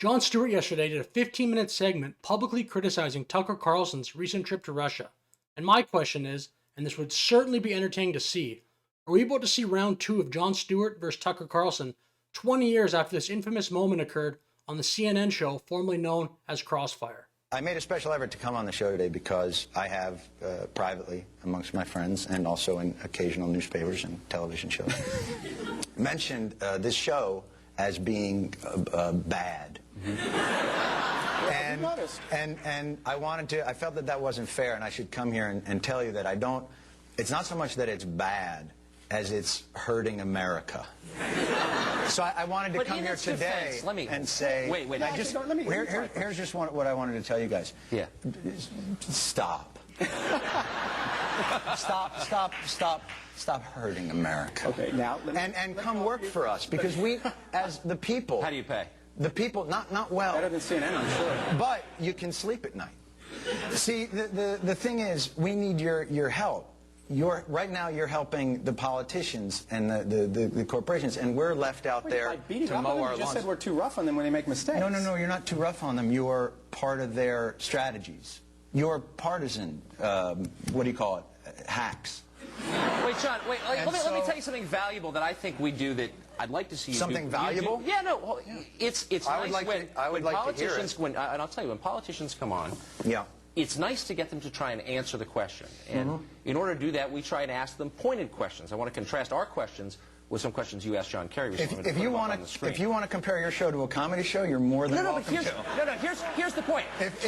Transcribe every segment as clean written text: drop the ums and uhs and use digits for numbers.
Jon Stewart yesterday did a 15-minute segment publicly criticizing Tucker Carlson's recent trip to Russia. And my question is, and this would certainly be entertaining to see, are we about to see round 2 of Jon Stewart versus Tucker Carlson 20 years after this infamous moment occurred on the CNN show formerly known as Crossfire? I made a special effort to come on the show today because I have privately amongst my friends and also in occasional newspapers and television shows mentioned this show as being bad. And I wanted to, I felt that that wasn't fair, and I should come here and tell you that I don't, it's not so much that it's bad as it's hurting America. So I wanted to come here today and say, wait, no, just, here's just what I wanted to tell you guys. Yeah. Stop. Stop hurting America. Okay, now and come work for us, because we, as the people. How do you pay? The people, not well. Better than CNN, I'm sure. But you can sleep at night. See, the thing is, we need your help. Right now you're helping the politicians and the corporations, and we're left out there to mow our lawns. You just said we're too rough on them when they make mistakes. No, you're not too rough on them. You're part of their strategies. You're partisan, what do you call it, hacks. Wait, John, wait, let me tell you something valuable that I think we do that I'd like to see you do. Something valuable? Yeah, no, it's nice when politicians, and I'll tell you, when politicians come on, yeah, it's nice to get them to try and answer the question. And in order to do that, we try and ask them pointed questions. I want to contrast our questions with some questions you asked John Kerry. If you want to compare your show to a comedy show, you're more than welcome to. Here's the point. If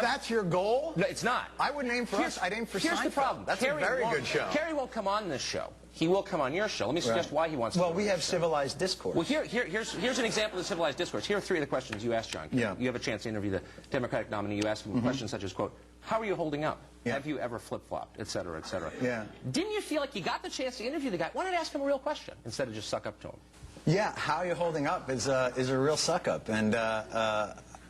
that's your goal, no, it's not. I wouldn't aim for us. I'd aim for Seinfeld. Here's the problem. That's a very good show. Kerry won't come on this show. He will come on your show. Let me suggest why he wants to. Well, we have civilized discourse. Well, here's an example of civilized discourse. Here are 3 of the questions you asked John. Yeah. You have a chance to interview the Democratic nominee. You ask him questions such as, quote, how are you holding up? Yeah. Have you ever flip-flopped, et cetera, et cetera. Yeah. Didn't you feel like you got the chance to interview the guy? Why not ask him a real question instead of just suck up to him? Yeah, how are you holding up is a real suck-up. And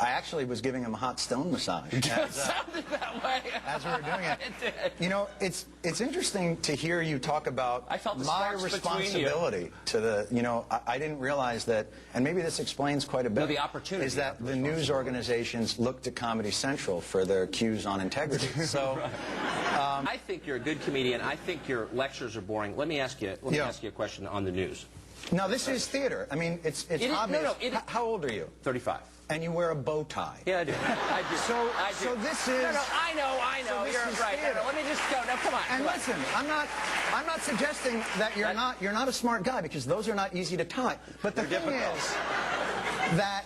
I actually was giving him a hot stone massage. It sounded that way. As we were doing it. It did. You know, it's interesting to hear you talk about I felt the my sparks responsibility to the, you know, I didn't realize that, and maybe this explains quite a bit. No, the opportunity. Is that the news organizations look to Comedy Central for their cues on integrity. So, I think you're a good comedian. I think your lectures are boring. Let me ask you a question on the news. Now, this is theater. I mean, it's obvious. How old are you? 35. And you wear a bow tie. Yeah, I do. I do. So this is... No, I know. So You're right. No, let me just go. No, come on. And listen, I'm not suggesting that you're not a smart guy, because those are not easy to tie. But the thing is that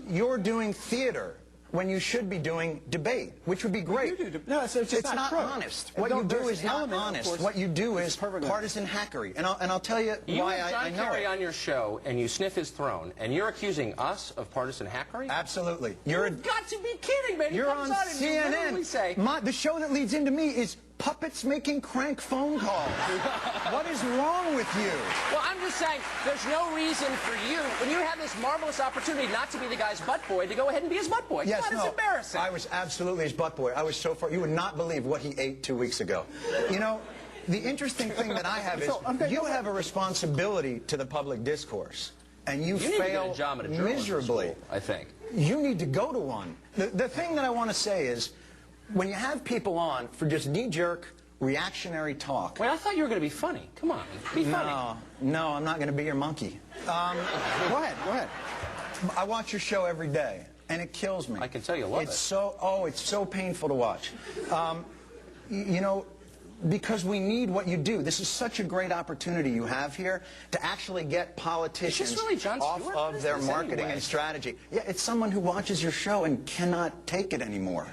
you're doing theater when you should be doing debate, which would be great. No, it's not honest. What you do is not honest. What you do is partisan hackery. And I'll tell you why I know it. You have John Kerry on your show, and you sniff his throne, and you're accusing us of partisan hackery? Absolutely. You've got to be kidding, man. You're on CNN. The show that leads into me is puppets making crank phone calls. What is wrong with you? Well, I'm just saying, there's no reason for you, when you have this marvelous opportunity not to be the guy's butt boy, to go ahead and be his butt boy. Yes, It's embarrassing. I was absolutely his butt boy. I was so far. You would not believe what he ate 2 weeks ago. You know, the interesting thing that I have is you have a responsibility to the public discourse, and you fail miserably. School, I think. You need to go to one. The thing that I want to say is, when you have people on for just knee-jerk, reactionary talk... Wait, I thought you were going to be funny. Come on, be funny. No, I'm not going to be your monkey. Go ahead. I watch your show every day, and it kills me. I can tell you love it. It's so painful to watch. You know, because we need what you do. This is such a great opportunity you have here to actually get politicians off of their marketing and strategy. Yeah, it's someone who watches your show and cannot take it anymore.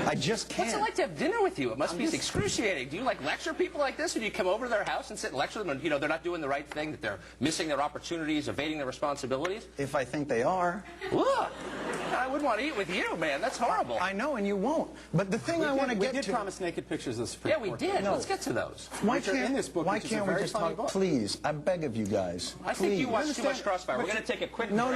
I just can't. What's it like to have dinner with you? It must be excruciating. Do you like lecture people like this, or do you come over to their house and sit and lecture them, and you know they're not doing the right thing, that they're missing their opportunities, evading their responsibilities? If I think they are. Look, I wouldn't want to eat with you, man. That's horrible. I know, and you won't. But the thing I want to get to... We did promise naked pictures of the Supreme Court. Yeah, we did. No. Let's get to those. Why can't we just talk? Please, I beg of you guys. I think you watch too much Crossfire. We're going to take a quick break. No.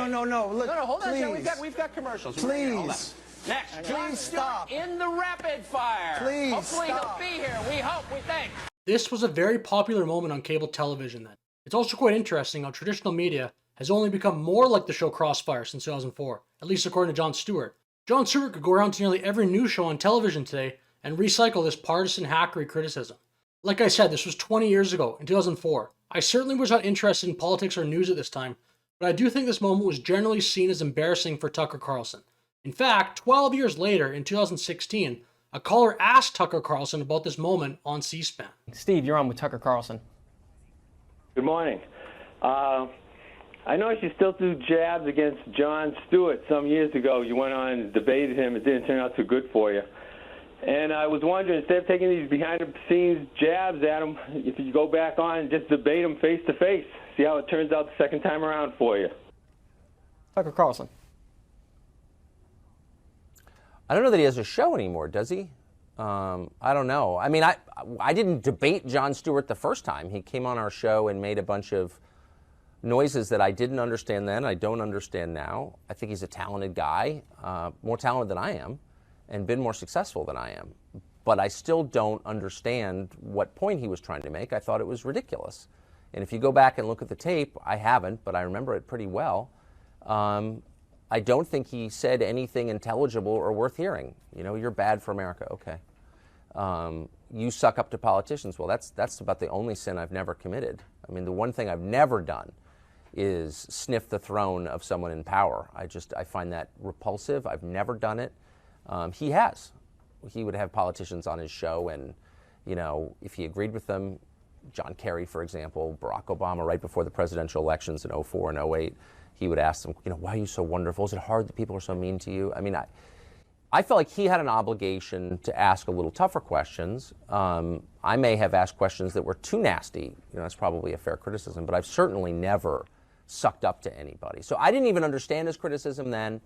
Look, hold on. Please. We've got commercials. Please. Next, please stop. In the rapid fire. Please Hopefully stop. He'll be here. We hope. We think. This was a very popular moment on cable television then. It's also quite interesting how traditional media has only become more like the show Crossfire since 2004, at least according to Jon Stewart. Jon Stewart could go around to nearly every news show on television today and recycle this partisan hackery criticism. Like I said, this was 20 years ago, in 2004. I certainly was not interested in politics or news at this time, but I do think this moment was generally seen as embarrassing for Tucker Carlson. In fact, 12 years later, in 2016, a caller asked Tucker Carlson about this moment on C-SPAN. Steve, you're on with Tucker Carlson. Good morning. I noticed you still threw jabs against Jon Stewart some years ago. You went on and debated him. It didn't turn out too good for you. And I was wondering, instead of taking these behind-the-scenes jabs at him, if you go back on and just debate him face-to-face, see how it turns out the second time around for you. Tucker Carlson. I don't know that he has a show anymore, does he? I don't know. I mean, I didn't debate Jon Stewart the first time. He came on our show and made a bunch of noises that I didn't understand then, I don't understand now. I think he's a talented guy, more talented than I am, and been more successful than I am. But I still don't understand what point he was trying to make. I thought it was ridiculous. And if you go back and look at the tape, I haven't, but I remember it pretty well. I don't think he said anything intelligible or worth hearing. You know, you're bad for America, okay. You suck up to politicians. Well, that's about the only sin I've never committed. I mean, the one thing I've never done is sniff the throne of someone in power. I find that repulsive. I've never done it. He has. He would have politicians on his show, and, you know, if he agreed with them, John Kerry, for example, Barack Obama, right before the presidential elections in 2004 and 2008, he would ask them, you know, why are you so wonderful? Is it hard that people are so mean to you? I mean, I felt like he had an obligation to ask a little tougher questions. I may have asked questions that were too nasty. You know, that's probably a fair criticism, but I've certainly never sucked up to anybody. So I didn't even understand his criticism then.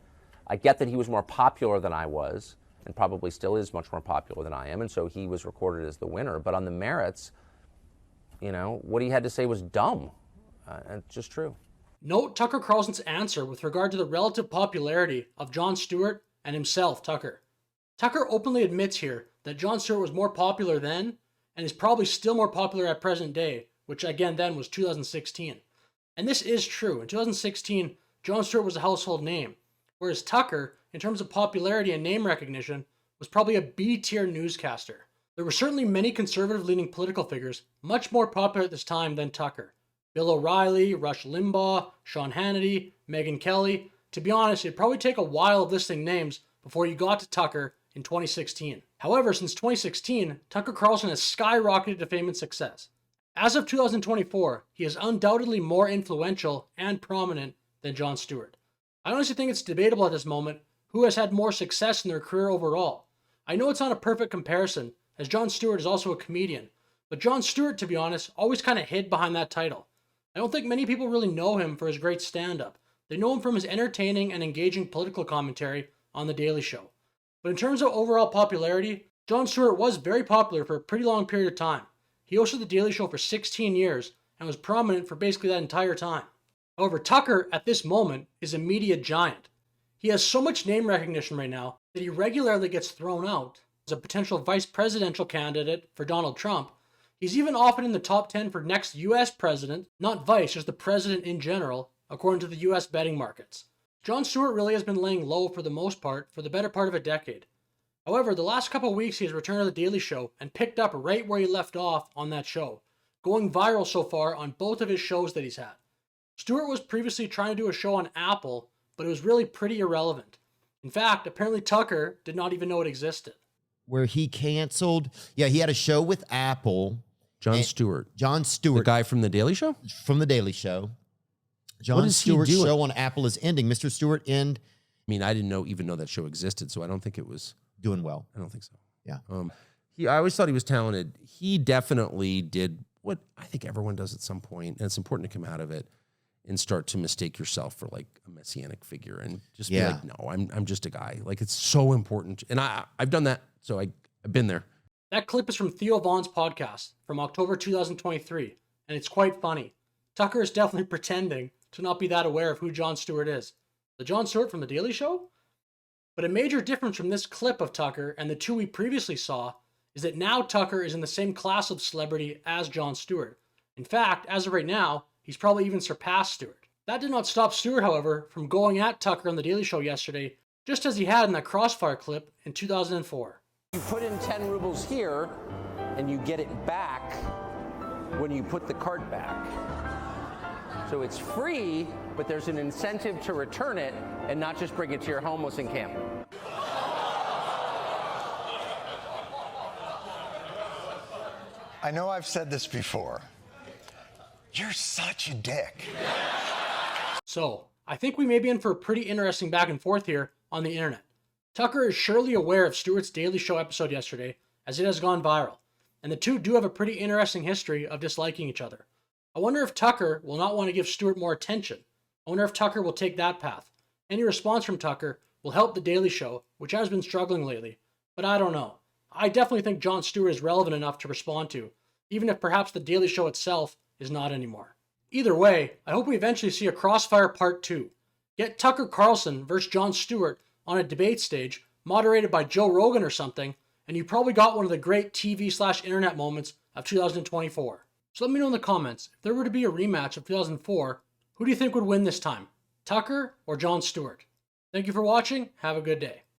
I get that he was more popular than I was, and probably still is much more popular than I am, and so he was recorded as the winner. But on the merits, you know, what he had to say was dumb. It's just true. Note Tucker Carlson's answer with regard to the relative popularity of Jon Stewart and himself, Tucker. Tucker openly admits here that Jon Stewart was more popular then and is probably still more popular at present day, which again then was 2016. And this is true. In 2016, Jon Stewart was a household name, whereas Tucker, in terms of popularity and name recognition, was probably a B-tier newscaster. There were certainly many conservative-leaning political figures much more popular at this time than Tucker. Bill O'Reilly, Rush Limbaugh, Sean Hannity, Megyn Kelly. To be honest, it'd probably take a while of listing names before you got to Tucker in 2016. However, since 2016, Tucker Carlson has skyrocketed to fame and success. As of 2024, he is undoubtedly more influential and prominent than Jon Stewart. I honestly think it's debatable at this moment who has had more success in their career overall. I know it's not a perfect comparison, as Jon Stewart is also a comedian, but Jon Stewart, to be honest, always kind of hid behind that title. I don't think many people really know him for his great stand-up. They know him from his entertaining and engaging political commentary on The Daily Show. But in terms of overall popularity, Jon Stewart was very popular for a pretty long period of time. He hosted The Daily Show for 16 years and was prominent for basically that entire time. However, Tucker, at this moment, is a media giant. He has so much name recognition right now that he regularly gets thrown out as a potential vice presidential candidate for Donald Trump. He's even often in the top 10 for next US president, not vice, just the president in general, according to the US betting markets. Jon Stewart really has been laying low for the most part for the better part of a decade. However, the last couple of weeks he has returned to The Daily Show and picked up right where he left off on that show, going viral so far on both of his shows that he's had. Stewart was previously trying to do a show on Apple, but it was really pretty irrelevant. In fact, apparently Tucker did not even know it existed. Where he canceled, he had a show with Apple. Jon Stewart. The guy from The Daily Show? From The Daily Show. What Jon is he Stewart's doing? show on Apple is ending. Mr. Stewart I mean, I didn't even know that show existed, so I don't think it was doing well. I don't think so. Yeah. I always thought he was talented. He definitely did what I think everyone does at some point, and it's important to come out of it and start to mistake yourself for like a messianic figure and just be like, no, I'm just a guy. Like, it's so important. And I've done that, so I've been there. That clip is from Theo Vaughn's podcast from October 2023, and it's quite funny. Tucker is definitely pretending to not be that aware of who Jon Stewart is. The Jon Stewart from The Daily Show? But a major difference from this clip of Tucker and the two we previously saw is that now Tucker is in the same class of celebrity as Jon Stewart. In fact, as of right now, he's probably even surpassed Stewart. That did not stop Stewart, however, from going at Tucker on The Daily Show yesterday, just as he had in that Crossfire clip in 2004. You put in 10 rubles here, and you get it back when you put the cart back. So it's free, but there's an incentive to return it and not just bring it to your homeless encampment. I know I've said this before. You're such a dick. So, I think we may be in for a pretty interesting back and forth here on the internet. Tucker is surely aware of Stewart's Daily Show episode yesterday, as it has gone viral, and the two do have a pretty interesting history of disliking each other. I wonder if Tucker will not want to give Stewart more attention. I wonder if Tucker will take that path. Any response from Tucker will help The Daily Show, which has been struggling lately, but I don't know. I definitely think Jon Stewart is relevant enough to respond to, even if perhaps The Daily Show itself is not anymore. Either way, I hope we eventually see a Crossfire Part 2. Get Tucker Carlson versus Jon Stewart on a debate stage, moderated by Joe Rogan or something, and you probably got one of the great TV/internet moments of 2024. So let me know in the comments, if there were to be a rematch of 2004, who do you think would win this time? Tucker or Jon Stewart? Thank you for watching, have a good day.